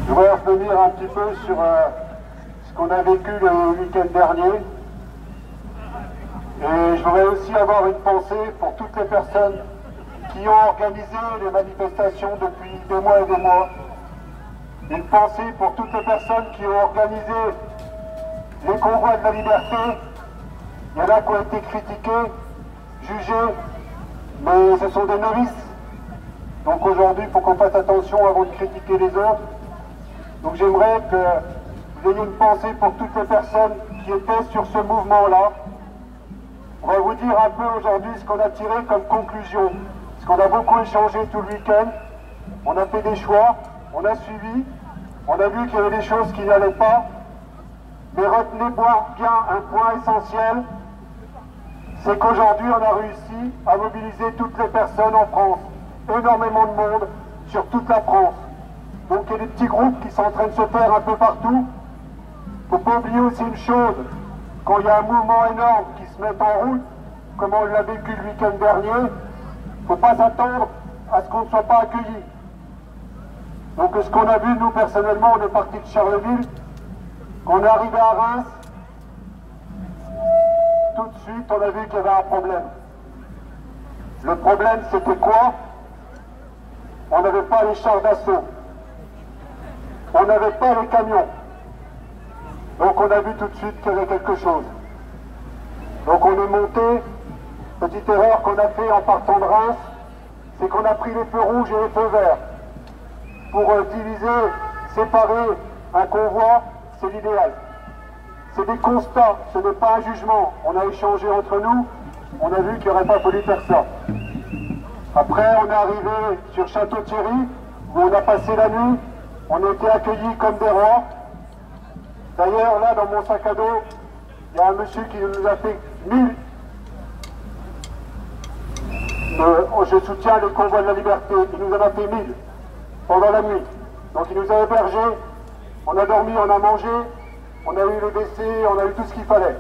Je voudrais revenir un petit peu sur ce qu'on a vécu le week-end dernier. Et je voudrais aussi avoir une pensée pour toutes les personnes qui ont organisé les manifestations depuis des mois et des mois. Une pensée pour toutes les personnes qui ont organisé les convois de la liberté. Il y en a qui ont été critiqués, jugés, mais ce sont des novices. Donc aujourd'hui, il faut qu'on fasse attention avant de critiquer les autres. Donc j'aimerais que vous ayez une pensée pour toutes les personnes qui étaient sur ce mouvement-là. On va vous dire un peu aujourd'hui ce qu'on a tiré comme conclusion. Parce qu'on a beaucoup échangé tout le week-end. On a fait des choix, on a suivi, on a vu qu'il y avait des choses qui n'allaient pas. Mais retenez bien un point essentiel, c'est qu'aujourd'hui on a réussi à mobiliser toutes les personnes en France. Énormément de monde sur toute la France. Donc il y a des petits groupes qui sont en train de se faire un peu partout. Il ne faut pas oublier aussi une chose, quand il y a un mouvement énorme qui se met en route, comme on l'a vécu le week-end dernier, il ne faut pas s'attendre à ce qu'on ne soit pas accueilli. Donc ce qu'on a vu, nous personnellement, on est parti de Charleville, on est arrivé à Reims, tout de suite on a vu qu'il y avait un problème. Le problème c'était quoi? On n'avait pas les chars d'assaut, on n'avait pas les camions. Donc on a vu tout de suite qu'il y avait quelque chose. Donc on est monté, petite erreur qu'on a fait en partant de Reims, c'est qu'on a pris les feux rouges et les feux verts. Pour diviser, séparer un convoi, c'est l'idéal. C'est des constats, ce n'est pas un jugement. On a échangé entre nous, on a vu qu'il n'aurait pas fallu faire ça. Après, on est arrivé sur Château-Thierry, où on a passé la nuit, on a été accueillis comme des rois. D'ailleurs, là, dans mon sac à dos, il y a un monsieur qui nous a fait 1000. Je soutiens le convoi de la liberté, il nous en a fait 1000 pendant la nuit. Donc il nous a hébergés, on a dormi, on a mangé, on a eu le WC, on a eu tout ce qu'il fallait.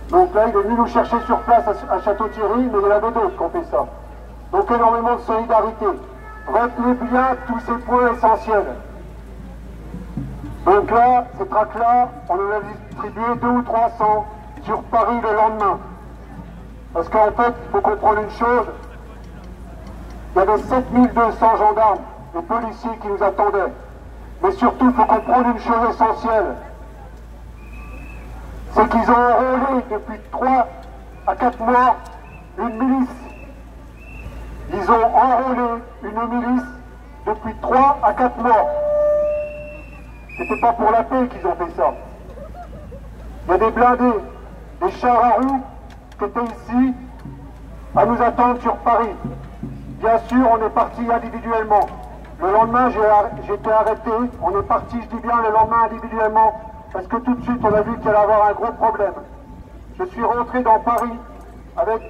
Donc là, il est venu nous chercher sur place à Château-Thierry, mais il y en avait d'autres qui ont fait ça. Donc énormément de solidarité. Retenez bien tous ces points essentiels. Donc là, ces tracts-là, on en a distribué 200 ou 300 sur Paris le lendemain. Parce qu'en fait, il faut comprendre une chose, il y avait 7200 gendarmes et policiers qui nous attendaient. Mais surtout, il faut comprendre une chose essentielle, c'est qu'ils ont enrôlé depuis 3 à 4 mois une milice. Ils ont enrôlé une milice depuis 3 à 4 mois. C'était pas pour la paix qu'ils ont fait ça. Il y a des blindés, des chars à roues qui étaient ici à nous attendre sur Paris. Bien sûr, on est parti individuellement. Le lendemain, j'ai été arrêté. On est parti, je dis bien, le lendemain individuellement, parce que tout de suite, on a vu qu'il allait avoir un gros problème. Je suis rentré dans Paris avec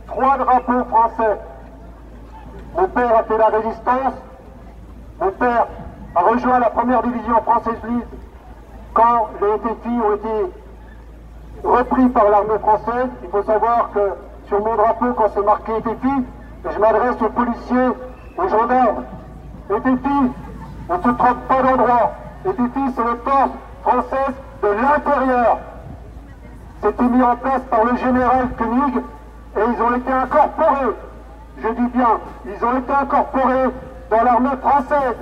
3 drapeaux français. Mon père a fait la résistance. Mon père a rejoint la première division française libre quand les TFI ont été repris par l'armée française. Il faut savoir que sur mon drapeau, quand c'est marqué TFI, je m'adresse aux policiers, aux gendarmes. Les TFI, on ne se trompe pas d'endroit. Les TFI, c'est les forces françaises de l'intérieur. C'était mis en place par le général Koenig et ils ont été incorporés. Je dis bien, ils ont été incorporés dans l'armée française.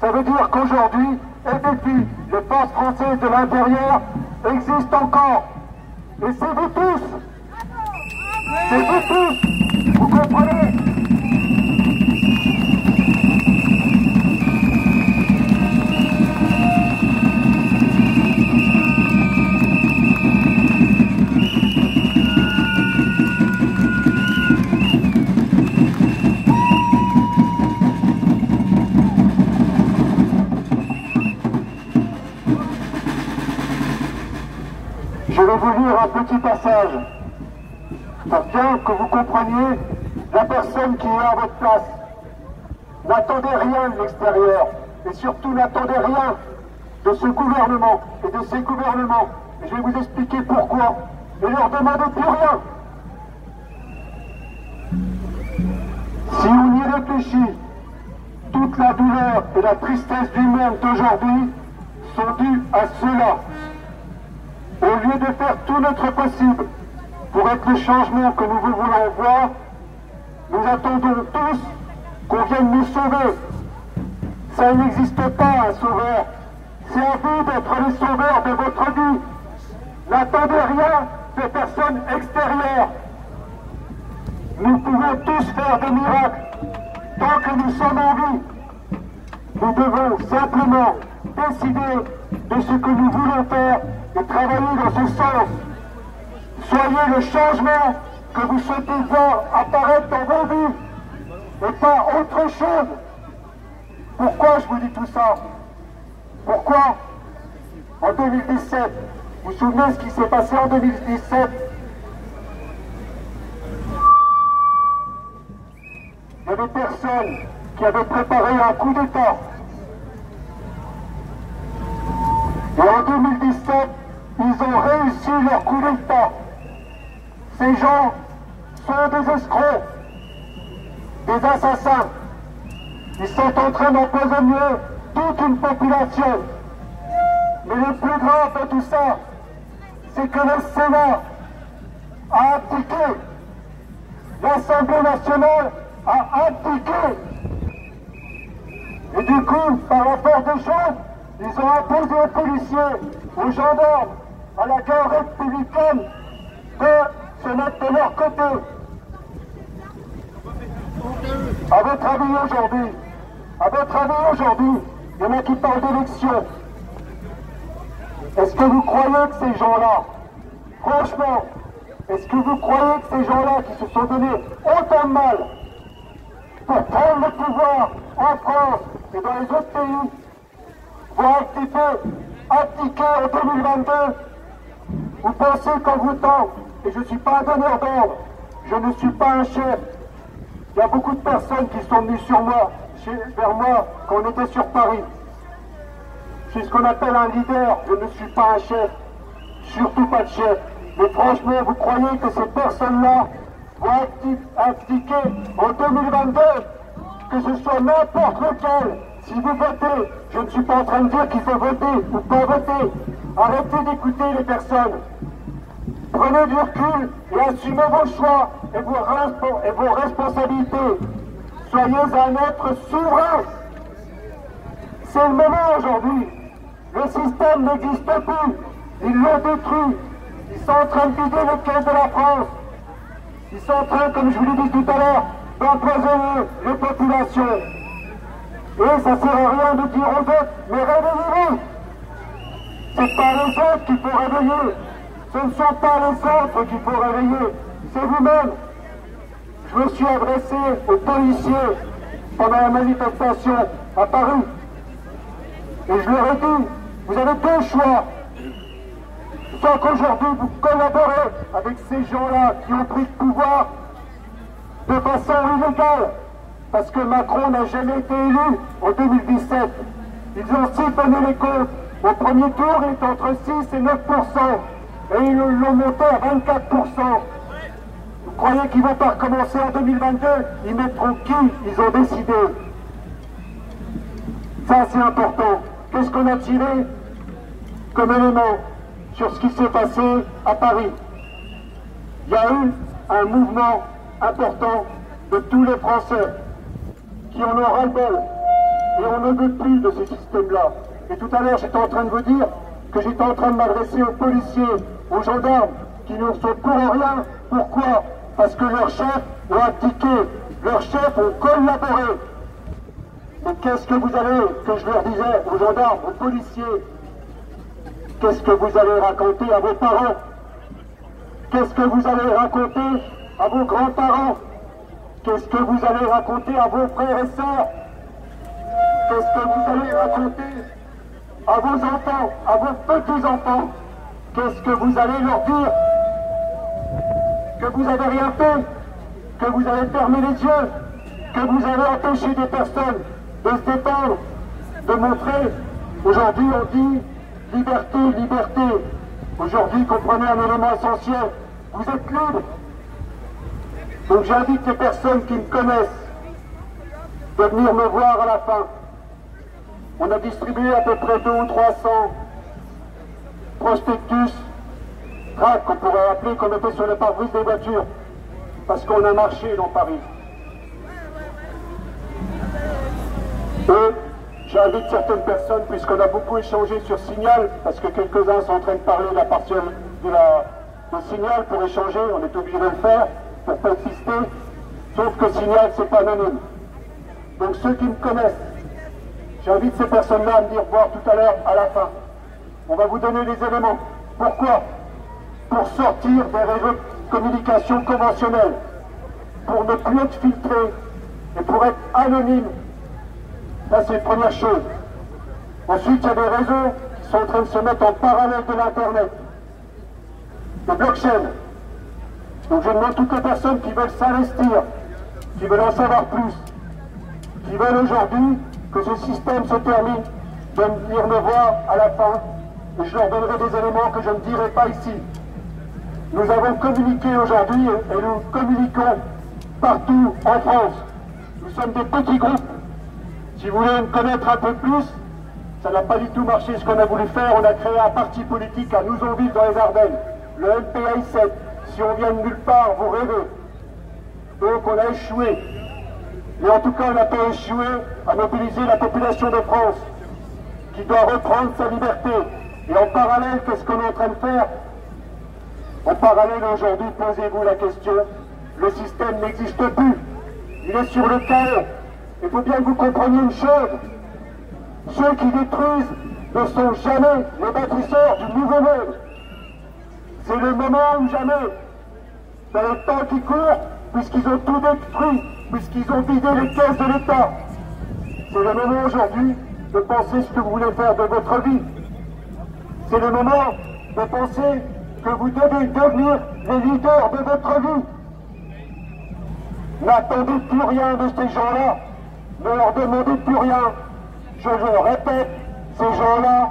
Ça veut dire qu'aujourd'hui, les TFI, les forces françaises de l'intérieur, existent encore. Et c'est vous tous. C'est vous tous. Vous comprenez? Je vais vous lire un petit passage, pour bien que vous compreniez la personne qui est à votre place. N'attendez rien de l'extérieur, et surtout n'attendez rien de ce gouvernement et de ces gouvernements. Et je vais vous expliquer pourquoi, et leur demandez plus rien. Si on y réfléchit, Toute la douleur et la tristesse du monde d'aujourd'hui sont dues à cela. Au lieu de faire tout notre possible pour être le changement que nous voulons voir, nous attendons tous qu'on vienne nous sauver. Ça n'existe pas un sauveur. C'est à vous d'être les sauveurs de votre vie. N'attendez rien de personnes extérieures. Nous pouvons tous faire des miracles tant que nous sommes en vie. Nous devons simplement décider de ce que nous voulons faire et travailler dans ce sens. Soyez le changement que vous souhaitez voir apparaître dans vos vies et pas autre chose. Pourquoi je vous dis tout ça? Pourquoi? En 2017, vous vous souvenez ce qui s'est passé en 2017? Il y avait des personnes qui avaient préparé un coup d'État. Et en 2017, ils ont réussi leur coup d'État. Ces gens sont des escrocs, des assassins. Ils sont en train d'empoisonner toute une population. Mais le plus grave de tout ça, c'est que le Sénat a abdiqué. L'Assemblée nationale a abdiqué. Et du coup, par la force des choses, ils ont imposé aux policiers, aux gendarmes, à la garde républicaine de se mettre de leur côté. À votre avis aujourd'hui, il y en a qui parlent d'élection. Est-ce que vous croyez que ces gens-là, franchement, est-ce que vous croyez que ces gens-là qui se sont donnés autant de mal pour prendre le pouvoir en France et dans les autres pays vont abdiquer en 2022? Vous pensez qu'en votant, et je ne suis pas un donneur d'ordre, je ne suis pas un chef. Il y a beaucoup de personnes qui sont venues vers moi quand on était sur Paris. Je suis ce qu'on appelle un leader, je ne suis pas un chef, surtout pas de chef. Mais franchement, vous croyez que ces personnes-là vont abdiquer en 2022, que ce soit n'importe lequel? Si vous votez, je ne suis pas en train de dire qu'il faut voter ou pas voter. Arrêtez d'écouter les personnes. Prenez du recul et assumez vos choix et vos responsabilités. Soyez un être souverain. C'est le moment aujourd'hui. Le système n'existe plus. Ils l'ont détruit. Ils sont en train de vider les caisses de la France. Ils sont en train, comme je vous l'ai dit tout à l'heure, d'empoisonner les populations. Et ça ne sert à rien de dire aux autres, mais réveillez-vous. C'est pas les autres qu'il faut réveiller. Ce ne sont pas les autres qu'il faut réveiller. C'est vous-même. Je me suis adressé aux policiers pendant la manifestation à Paris. Et je leur ai dit, vous avez deux choix. Soit qu'aujourd'hui vous collaborez avec ces gens-là qui ont pris le pouvoir de façon illégale, parce que Macron n'a jamais été élu en 2017. Ils ont siphonné les comptes. Au premier tour, il est entre 6 et 9%. Et ils l'ont monté à 24%. Vous croyez qu'ils vont pas recommencer en 2022? Ils mettront qui? Ils ont décidé. Ça, c'est important. Qu'est-ce qu'on a tiré comme élément sur ce qui s'est passé à Paris? Il y a eu un mouvement important de tous les Français qui en ont ras-le-bol. Et on ne veut plus de ce système-là. Et tout à l'heure, j'étais en train de vous dire que j'étais en train de m'adresser aux policiers, aux gendarmes, qui ne sont pour rien. Pourquoi? Parce que leurs chefs ont abdiqué, leurs chefs ont collaboré. Mais qu'est-ce que vous allez, que je leur disais aux gendarmes, aux policiers, qu'est-ce que vous allez raconter à vos parents? Qu'est-ce que vous allez raconter à vos grands-parents? Qu'est-ce que vous allez raconter à vos frères et sœurs? Qu'est-ce que vous allez raconter à vos enfants, à vos petits-enfants? Qu'est-ce que vous allez leur dire? Que vous n'avez rien fait? Que vous avez fermé les yeux? Que vous avez empêché des personnes de se défendre, de montrer? Aujourd'hui, on dit liberté, liberté. Aujourd'hui, comprenez un élément essentiel. Vous êtes libres. Donc j'invite les personnes qui me connaissent de venir me voir à la fin. On a distribué à peu près 200 ou 300 prospectus, tracts qu'on pourrait appeler, qu'on mettait sur les pare-brises des voitures, parce qu'on a marché dans Paris. Et j'invite certaines personnes, puisqu'on a beaucoup échangé sur Signal, parce que quelques-uns sont en train de parler de la partielle de Signal pour échanger, on est obligé de le faire pour pas exister, sauf que Signal c'est pas anonyme. Donc ceux qui me connaissent, j'invite ces personnes-là à me dire voir tout à l'heure à la fin. On va vous donner les éléments. Pourquoi? Pour sortir des réseaux de communication conventionnels, pour ne plus être filtré et pour être anonyme. Ça c'est une première chose. Ensuite, il y a des réseaux qui sont en train de se mettre en parallèle de l'Internet, de blockchain. Donc je demande toutes les personnes qui veulent s'investir, qui veulent en savoir plus, qui veulent aujourd'hui que ce système se termine, de venir me voir à la fin, et je leur donnerai des éléments que je ne dirai pas ici. Nous avons communiqué aujourd'hui, et nous communiquons partout en France. Nous sommes des petits groupes. Si vous voulez me connaître un peu plus, ça n'a pas du tout marché ce qu'on a voulu faire. On a créé un parti politique à Nouzonville dans les Ardennes, le MPI 7. Si on vient de nulle part, vous rêvez. Donc on a échoué. Mais en tout cas, on n'a pas échoué à mobiliser la population de France, qui doit reprendre sa liberté. Et en parallèle, qu'est-ce qu'on est en train de faire? En parallèle, aujourd'hui, posez-vous la question, le système n'existe plus. Il est sur le chaos. Il faut bien que vous compreniez une chose. Ceux qui détruisent ne sont jamais les bâtisseurs du nouveau monde. C'est le moment ou jamais, dans le temps qui court, puisqu'ils ont tout détruit, puisqu'ils ont vidé les caisses de l'État. C'est le moment aujourd'hui de penser ce que vous voulez faire de votre vie. C'est le moment de penser que vous devez devenir les leaders de votre vie. N'attendez plus rien de ces gens-là. Ne leur demandez plus rien. Je le répète, ces gens-là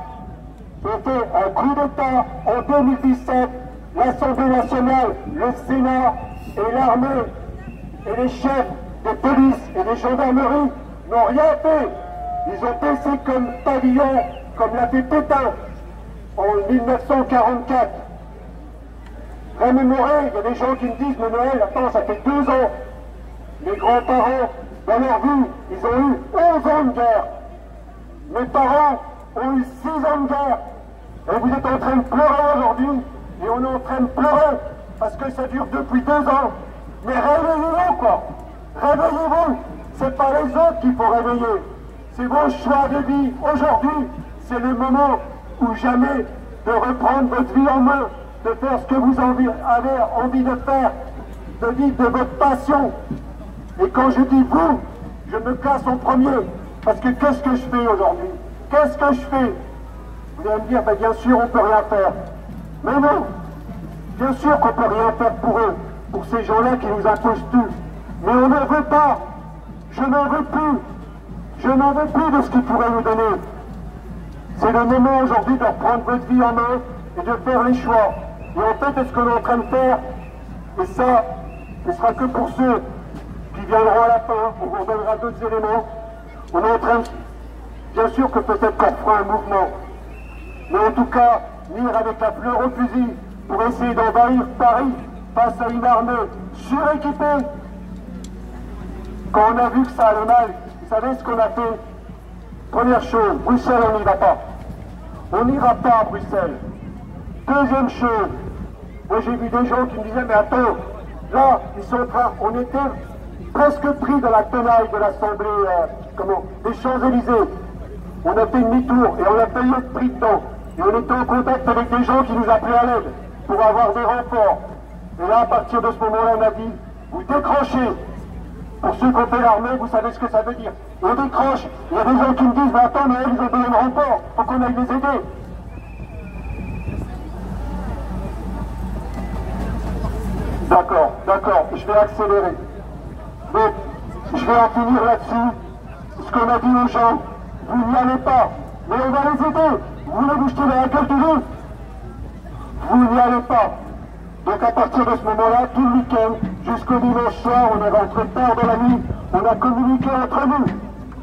ont fait un coup d'État en 2017. L'Assemblée nationale, le Sénat et l'armée et les chefs de police et de gendarmerie n'ont rien fait. Ils ont baissé comme pavillon, comme l'a fait Pétain en 1944. Remémoré, il y a des gens qui me disent, mais Noël, attends, ça fait 2 ans. Mes grands-parents, dans leur vie, ils ont eu 11 ans de guerre. Mes parents ont eu 6 ans de guerre. Et vous êtes en train de pleurer aujourd'hui, et on est en train de pleurer, parce que ça dure depuis 2 ans. Mais réveillez-vous, quoi. Réveillez-vous. C'est pas les autres qu'il faut réveiller. C'est vos choix de vie. Aujourd'hui, c'est le moment ou jamais de reprendre votre vie en main, de faire ce que vous avez envie de faire, de vivre de votre passion. Et quand je dis vous, je me classe en premier, parce que qu'est-ce que je fais aujourd'hui? Qu'est-ce que je fais? Vous allez me dire, ben bien sûr on ne peut rien faire. Mais non, bien sûr qu'on ne peut rien faire pour eux, pour ces gens-là qui nous imposent tout. Mais on n'en veut pas. Je n'en veux plus. Je n'en veux plus de ce qu'ils pourraient nous donner. C'est le moment aujourd'hui de reprendre votre vie en main et de faire les choix. Et en fait, c'est ce qu'on est en train de faire. Et ça, ce sera que pour ceux qui viendront à la fin. On vous donnera d'autres éléments. On est en train de... Bien sûr que peut-être qu'on fera un mouvement. Mais en tout cas, venir avec la fleur au fusil pour essayer d'envahir Paris face à une armée suréquipée. Quand on a vu que ça allait mal, vous savez ce qu'on a fait? Première chose, Bruxelles, on n'y va pas. On n'ira pas à Bruxelles. Deuxième chose, moi j'ai vu des gens qui me disaient, mais attends, là, ils sont en train, on était presque pris dans la tenaille de l'Assemblée, des Champs-Élysées. On a fait demi-tour et on a failli être pris dedans. Et on était en contact avec des gens qui nous appelaient à l'aide pour avoir des renforts. Et là, à partir de ce moment-là, on a dit, vous décrochez. Pour ceux qui ont fait l'armée, vous savez ce que ça veut dire. On décroche. Il y a des gens qui me disent, mais attends, mais ils ont besoin de renforts. Il faut qu'on aille les aider. D'accord, d'accord, je vais accélérer. Donc, je vais en finir là-dessus. Ce qu'on a dit aux gens, vous n'y allez pas, mais on va les aider. Vous voulez vous jeter dans la gueule de nous? Vous n'y allez pas. Donc à partir de ce moment-là, tout le week-end, jusqu'au dimanche soir, on est rentré tard dans la nuit, on a communiqué entre nous.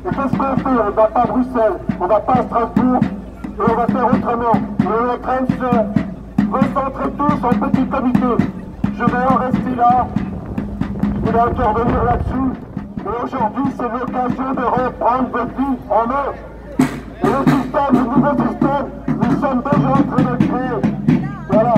Et qu'est-ce qu'on fait? On ne va pas à Bruxelles, on ne va pas à Strasbourg, et on va faire autrement. Et on est en train de se recentrer tous en petit comité. Je vais en rester là, je voulais intervenir là-dessus, mais aujourd'hui c'est l'occasion de reprendre votre vie en main. Et le système, le nouveau système, nous sommes déjà en train de le créer. Voilà.